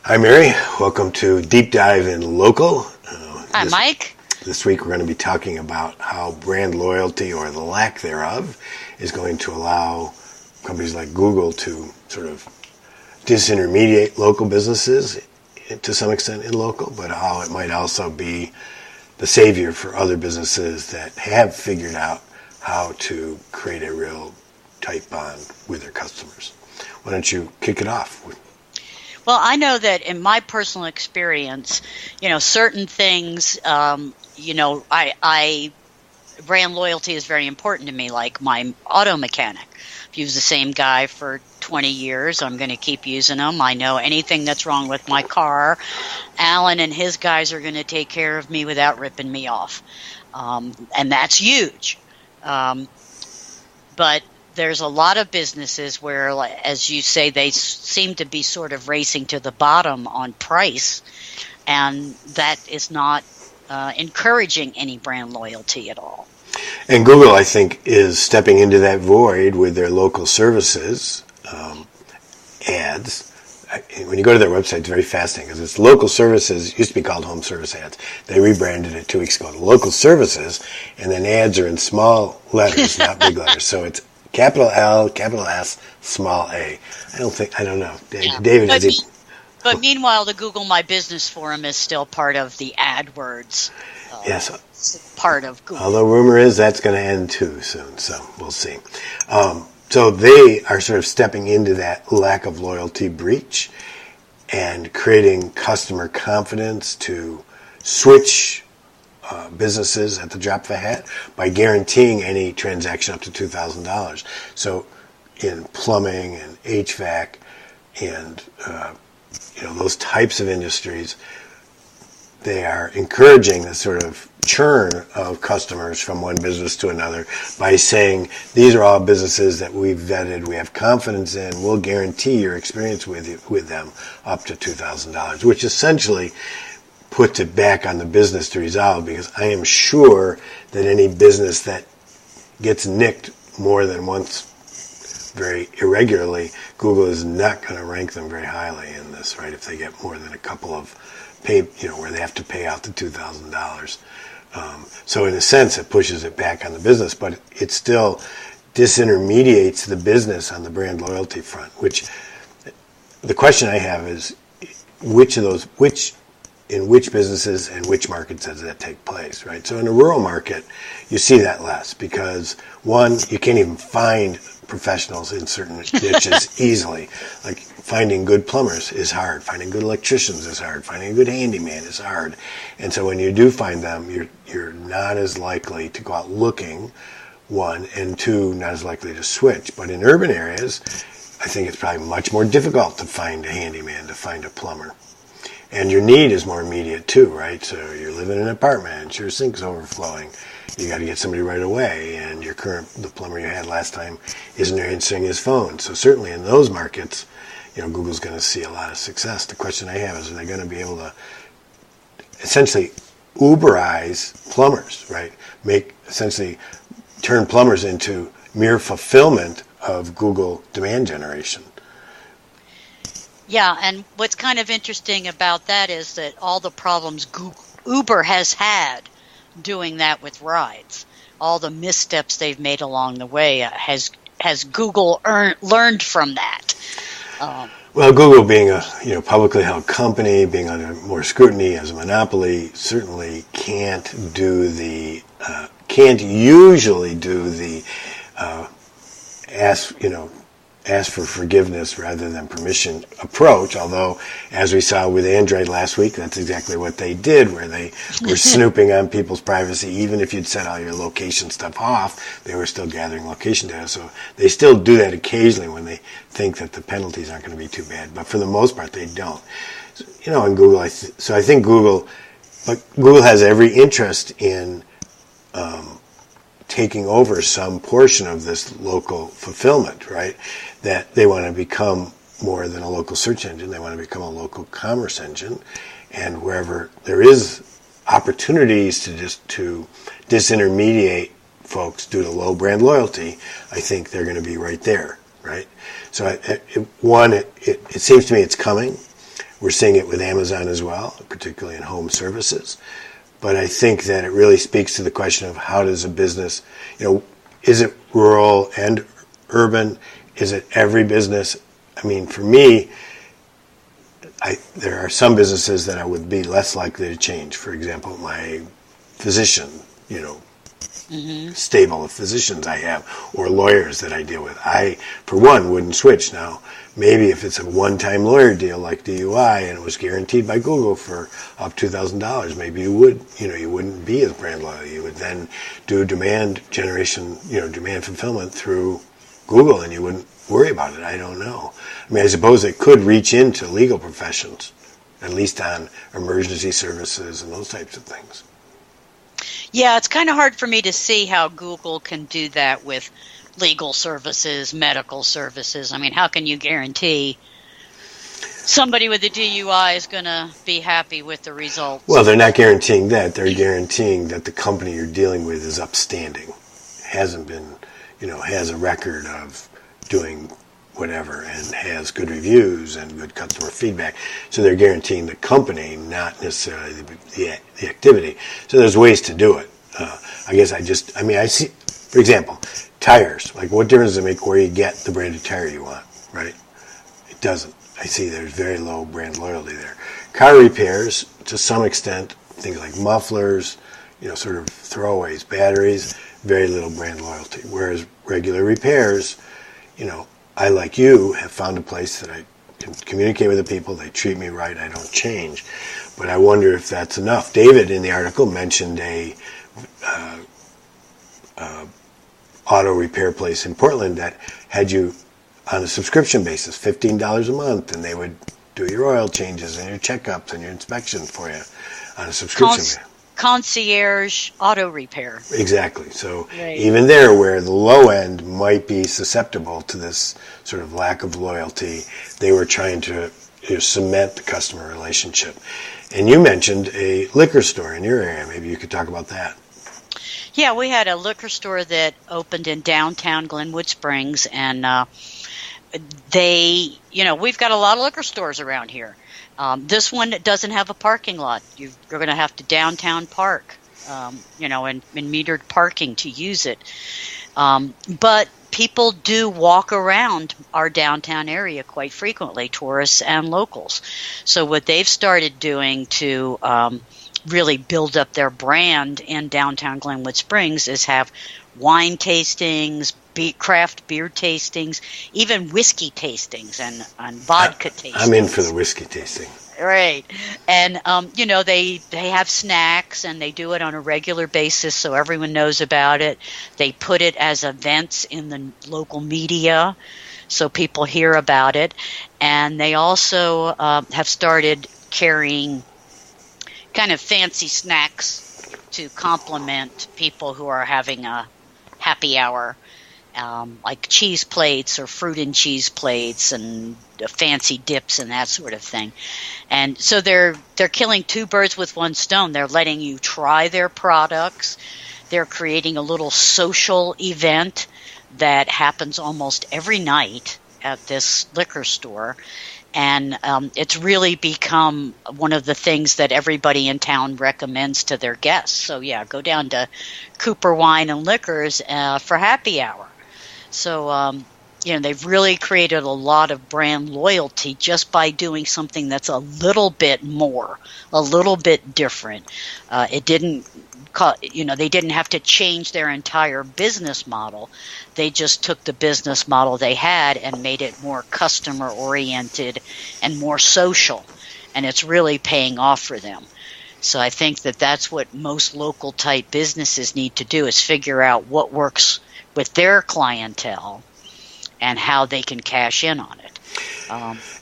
Hi, Mary. Welcome to Deep Dive in Local. Hi, Mike. This week we're going to be talking about how brand loyalty, or the lack thereof, is going to allow companies like Google to sort of disintermediate local businesses to some extent in local, but how it might also be the savior for other businesses that have figured out how to create a real tight bond with their customers. Why don't you kick it off? Well, I know that in my personal experience, certain things, I brand loyalty is very important to me, like my auto mechanic. I've used the same guy for 20 years. I'm going to keep using him. I know anything that's wrong with my car, Alan and his guys are going to take care of me without ripping me off. And that's huge. But there's a lot of businesses where, as you say, they seem to be sort of racing to the bottom on price, and that is not encouraging any brand loyalty at all. And Google, I think, is stepping into that void with their local services ads. When you go to their website, it's very fascinating because it's local services. It used to be called home service ads. They rebranded it 2 weeks ago to local services, and then ads are in small letters, not big letters. So it's capital L, capital S, small a. I don't know. David, but meanwhile, the Google My Business Forum is still part of the AdWords. Yes. Part of Google. Although rumor is that's going to end too soon, so we'll see. So they are sort of stepping into that lack of loyalty breach and creating customer confidence to switch businesses at the drop of a hat by guaranteeing any transaction up to $2,000. So in plumbing and HVAC and those types of industries, they are encouraging the sort of churn of customers from one business to another by saying, these are all businesses that we've vetted, we have confidence in, we'll guarantee your experience with them up to $2,000, which essentially puts it back on the business to resolve, because I am sure that any business that gets nicked more than once very irregularly, Google is not going to rank them very highly in this, right? If they get more than a couple of where they have to pay out the $2,000. So in a sense, it pushes it back on the business, but it still disintermediates the business on the brand loyalty front, which the question I have is, in which businesses and which markets does that take place, right? So in a rural market, you see that less because, one, you can't even find professionals in certain niches easily. Like finding good plumbers is hard, finding good electricians is hard, finding a good handyman is hard. And so when you do find them, you're not as likely to go out looking, one, and two, not as likely to switch. But in urban areas, I think it's probably much more difficult to find a handyman, to find a plumber. And your need is more immediate too, right? So you're living in an apartment, your sink's overflowing. You got to get somebody right away, and the plumber you had last time isn't answering his phone. So certainly in those markets, Google's going to see a lot of success. The question I have is, are they going to be able to essentially Uberize plumbers, right? Essentially turn plumbers into mere fulfillment of Google demand generation. Yeah, and what's kind of interesting about that is that all the problems Uber has had doing that with rides, all the missteps they've made along the way, has Google learned from that? Well, Google being a publicly held company, being under more scrutiny as a monopoly, certainly can't usually do the ask for forgiveness rather than permission approach, although, as we saw with Android last week, that's exactly what they did, where they were snooping on people's privacy. Even if you'd set all your location stuff off, they were still gathering location data. So they still do that occasionally when they think that the penalties aren't going to be too bad. But for the most part, they don't. In Google, I think Google has every interest in taking over some portion of this local fulfillment, right? That they want to become more than a local search engine. They want to become a local commerce engine. And wherever there is opportunities to disintermediate folks due to low brand loyalty, I think they're going to be right there, right? So it seems to me it's coming, We're seeing it with Amazon as well, particularly in home services. But I think that it really speaks to the question of how does a business, is it rural and urban? Is it every business? I mean, for me, there are some businesses that I would be less likely to change. For example, my physician, stable of physicians I have, or lawyers that I deal with. I, for one, wouldn't switch. Now, maybe if it's a one-time lawyer deal like DUI and it was guaranteed by Google for up $2,000, maybe you would, you wouldn't be as brand loyal. You would then do demand generation, demand fulfillment through Google, and you wouldn't worry about it. I don't know. I mean, I suppose it could reach into legal professions, at least on emergency services and those types of things. Yeah, it's kind of hard for me to see how Google can do that with legal services, medical services. I mean, how can you guarantee somebody with a DUI is going to be happy with the results? Well, they're not guaranteeing that. They're guaranteeing that the company you're dealing with is upstanding, hasn't been, has a record of doing whatever and has good reviews and good customer feedback. So they're guaranteeing the company, not necessarily the activity. So there's ways to do it. I see, for example, tires. Like, what difference does it make where you get the branded tire you want, right? It doesn't. I see there's very low brand loyalty there. Car repairs, to some extent, things like mufflers, sort of throwaways, batteries, very little brand loyalty. Whereas regular repairs, I, like you, have found a place that I can communicate with the people. They treat me right. I don't change. But I wonder if that's enough. David, in the article, mentioned a auto repair place in Portland that had you on a subscription basis, $15 a month, and they would do your oil changes and your checkups and your inspection for you on a subscription basis. Concierge auto repair. Exactly. So right. Even there, where the low end might be susceptible to this sort of lack of loyalty, they were trying to cement the customer relationship. And you mentioned a liquor store in your area. Maybe you could talk about that. Yeah, we had a liquor store that opened in downtown Glenwood Springs, and we've got a lot of liquor stores around here. This one doesn't have a parking lot. You're going to have to downtown park, and metered parking to use it. But people do walk around our downtown area quite frequently, tourists and locals. So what they've started doing to really build up their brand in downtown Glenwood Springs is have wine tastings, craft beer tastings, even whiskey tastings and vodka tastings. I'm in for the whiskey tasting. Right. And, they have snacks, and they do it on a regular basis so everyone knows about it. They put it as events in the local media so people hear about it. And they also have started carrying kind of fancy snacks to complement people who are having a happy hour, like cheese plates or fruit and cheese plates and fancy dips and that sort of thing. And so they're killing two birds with one stone. They're letting you try their products. They're creating a little social event that happens almost every night at this liquor store. And it's really become one of the things that everybody in town recommends to their guests. So, yeah, go down to Cooper Wine and Liquors for happy hour. So, they've really created a lot of brand loyalty just by doing something that's a little bit more, a little bit different. It didn't, they didn't have to change their entire business model. They just took the business model they had and made it more customer oriented and more social. And it's really paying off for them. So I think that that's what most local type businesses need to do, is figure out what works with their clientele and how they can cash in on it.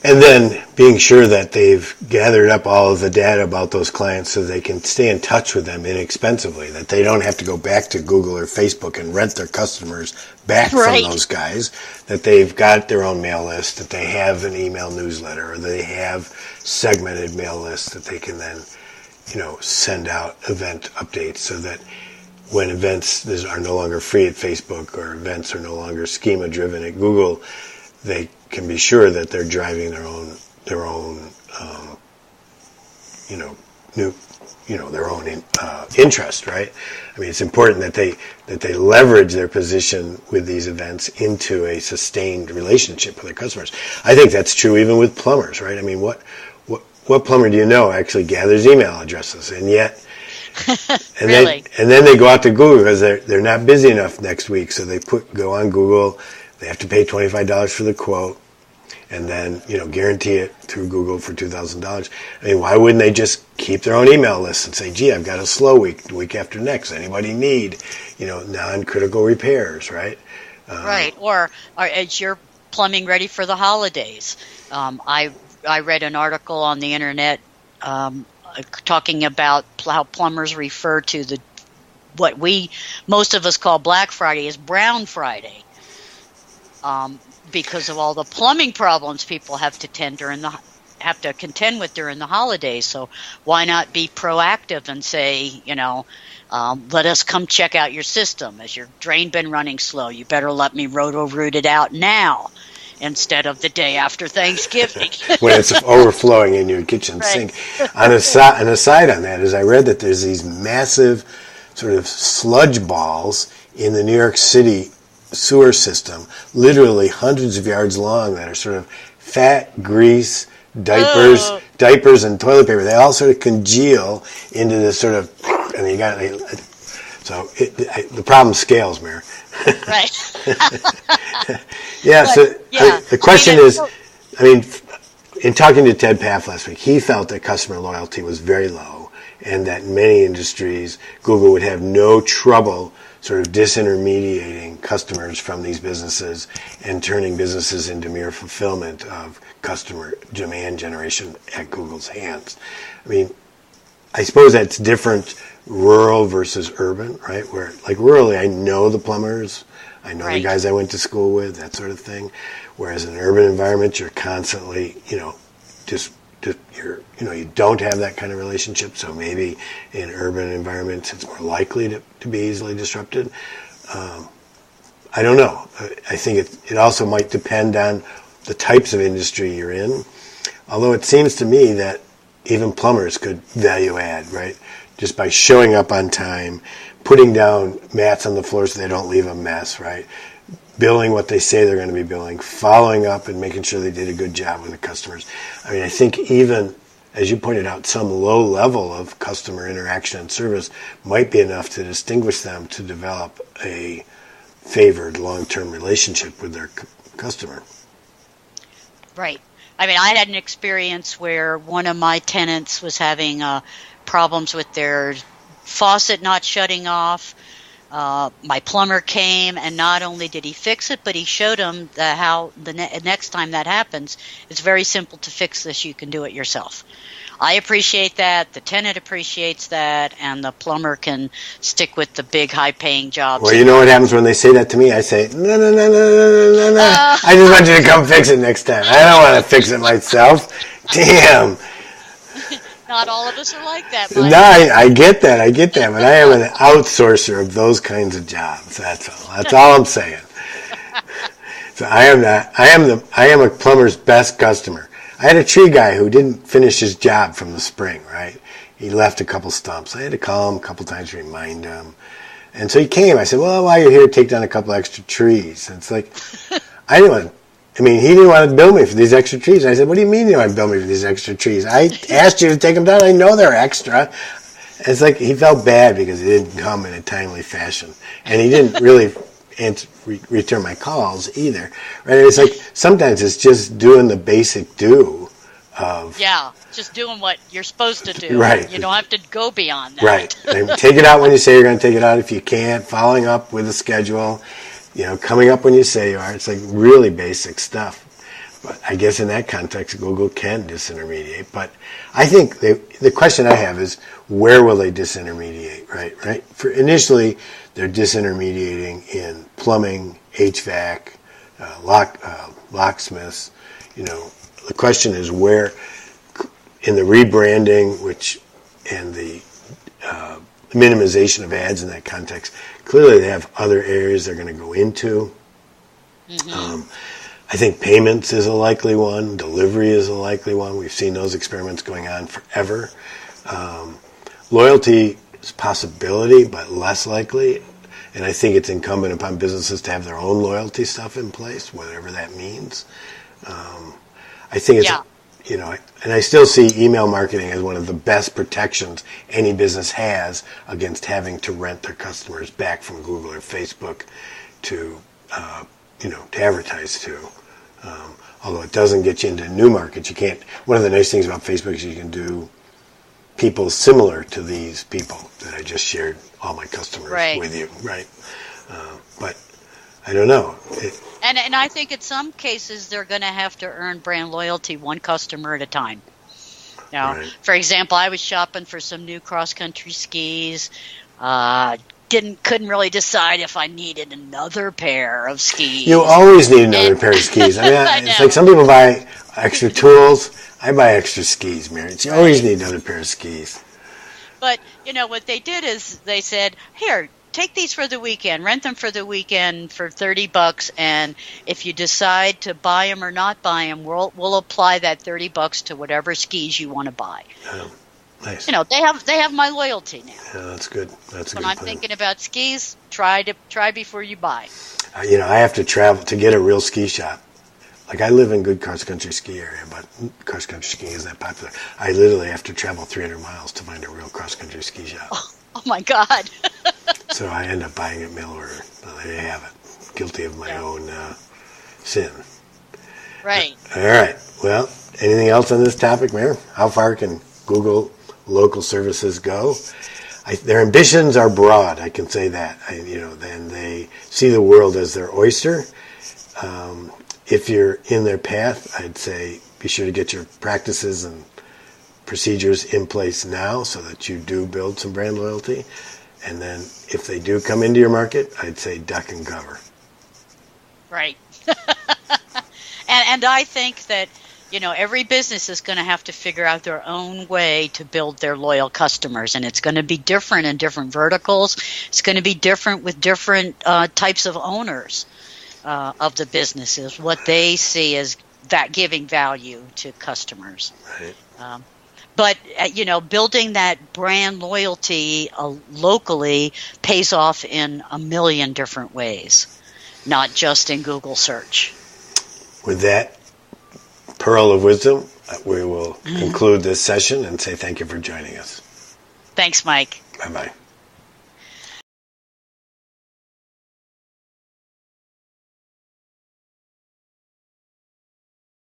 And then being sure that they've gathered up all of the data about those clients so they can stay in touch with them inexpensively, that they don't have to go back to Google or Facebook and rent their customers back Right. from those guys, that they've got their own mail list, that they have an email newsletter, or they have segmented mail lists that they can then, send out event updates so that when events are no longer free at Facebook or events are no longer schema driven at Google, they can be sure that they're driving their own new, their own interest, right? I mean, it's important that they leverage their position with these events into a sustained relationship with their customers. I think that's true even with plumbers, right? I mean, what plumber do you know actually gathers email addresses, and yet, Really? then they go out to Google because they're not busy enough next week, so they go on Google. They have to pay $25 for the quote, and then guarantee it through Google for $2,000. I mean, why wouldn't they just keep their own email list and say, "Gee, I've got a slow week, the week after next. Anybody need non-critical repairs?" Right? Right. Or is your plumbing ready for the holidays? I read an article on the internet talking about how plumbers refer to what most of us call Black Friday as Brown Friday, because of all the plumbing problems people have to contend with during the holidays. So why not be proactive and say, let us come check out your system. Has your drain been running slow? You better let me roto-root it out now, instead of the day after Thanksgiving. When it's overflowing in your kitchen Right. sink. An aside on that is I read that there's these massive sort of sludge balls in the New York City sewer system, literally hundreds of yards long, that are sort of fat, grease, diapers and toilet paper. They all sort of congeal into this sort of, and the problem scales, Mayor. Right. Yeah, the question is, so- in talking to Ted Paff last week, he felt that customer loyalty was very low, and that in many industries, Google would have no trouble sort of disintermediating customers from these businesses and turning businesses into mere fulfillment of customer demand generation at Google's hands. I mean, I suppose that's different rural versus urban, right? Where, like, rurally, I know the plumbers, I know the guys I went to school with, that sort of thing. Whereas in an urban environment, you're constantly, you don't have that kind of relationship. So maybe in urban environments, it's more likely to be easily disrupted. I don't know. I think it also might depend on the types of industry you're in. Although it seems to me that even plumbers could value add, right? Just by showing up on time, putting down mats on the floor so they don't leave a mess, right? Billing what they say they're going to be billing, following up and making sure they did a good job with the customers. I mean, I think even, as you pointed out, some low level of customer interaction and service might be enough to distinguish them to develop a favored long-term relationship with their customer. Right. I mean, I had an experience where one of my tenants was having problems with their faucet not shutting off. My plumber came, and not only did he fix it, but he showed him how next time that happens, it's very simple to fix this. You can do it yourself. I appreciate that. The tenant appreciates that, and the plumber can stick with the big, high-paying jobs. Well, you know what happens when they say that to me? I say, no. I just want you to come fix it next time. I don't want to fix it myself. Damn. Not all of us are like that, Mike. No, I get that, but I am an outsourcer of those kinds of jobs. That's all I'm saying. So I am a plumber's best customer. I had a tree guy who didn't finish his job from the spring, right? He left a couple stumps. I had to call him a couple times to remind him. And so he came. I said, well, while you're here, take down a couple extra trees. And it's like, he didn't want to bill me for these extra trees. I said, what do you mean you don't want to bill me for these extra trees? I asked you to take them down. I know they're extra. It's like he felt bad because he didn't come in a timely fashion. And he didn't really return my calls either. Right? It's like sometimes it's just doing the basic do of... Yeah, just doing what you're supposed to do. Right. You don't have to go beyond that. Right. And take it out when you say you're going to take it out. If you can't, following up with a schedule, coming up when you say you are. It's like really basic stuff. But I guess in that context, Google can disintermediate. But I think the question I have is, where will they disintermediate, right? For initially, they're disintermediating in plumbing, HVAC, locksmiths. The question is where, in the rebranding, and the minimization of ads in that context, clearly they have other areas they're going to go into. Mm-hmm. I think payments is a likely one. Delivery is a likely one. We've seen those experiments going on forever. Loyalty is a possibility, but less likely. And I think it's incumbent upon businesses to have their own loyalty stuff in place, whatever that means. I think it's, and I still see email marketing as one of the best protections any business has against having to rent their customers back from Google or Facebook to advertise to. Although it doesn't get you into new markets, you can't. One of the nice things about Facebook is you can do people similar to these people that I just shared all my customers with you, right? But I don't know. And I think in some cases they're going to have to earn brand loyalty one customer at a time. Now, for example, I was shopping for some new cross-country skis. Couldn't really decide if I needed another pair of skis. You always need another pair of skis. I mean, it's like some people buy extra tools. I buy extra skis, Mary. You always need another pair of skis. But, what they did is they said, here, take these for the weekend. Rent them for the weekend for $30, and if you decide to buy them or not buy them, we'll apply that $30 to whatever skis you want to buy. Nice. They have my loyalty now. Yeah, that's good. That's when good. I'm thinking about skis, try before you buy. I have to travel to get a real ski shop. Like, I live in good cross-country ski area, but cross-country skiing isn't that popular. I literally have to travel 300 miles to find a real cross-country ski shop. Oh my God. So I end up buying it mail order. So there you have it. Guilty of my own sin. Right. All right. Well, anything else on this topic, Mayor? How far can Google local services go? Their ambitions are broad. I can say that. Then they see the world as their oyster. If you're in their path, I'd say be sure to get your practices and procedures in place now so that you do build some brand loyalty. And then if they do come into your market, I'd say duck and cover. Right. and I think that, every business is going to have to figure out their own way to build their loyal customers. And it's going to be different in different verticals. It's going to be different with different types of owners of the businesses, what they see as that giving value to customers. Right. But building that brand loyalty locally pays off in a million different ways, not just in Google search. With that pearl of wisdom, we will conclude this session and say thank you for joining us. Thanks, Mike. Bye-bye.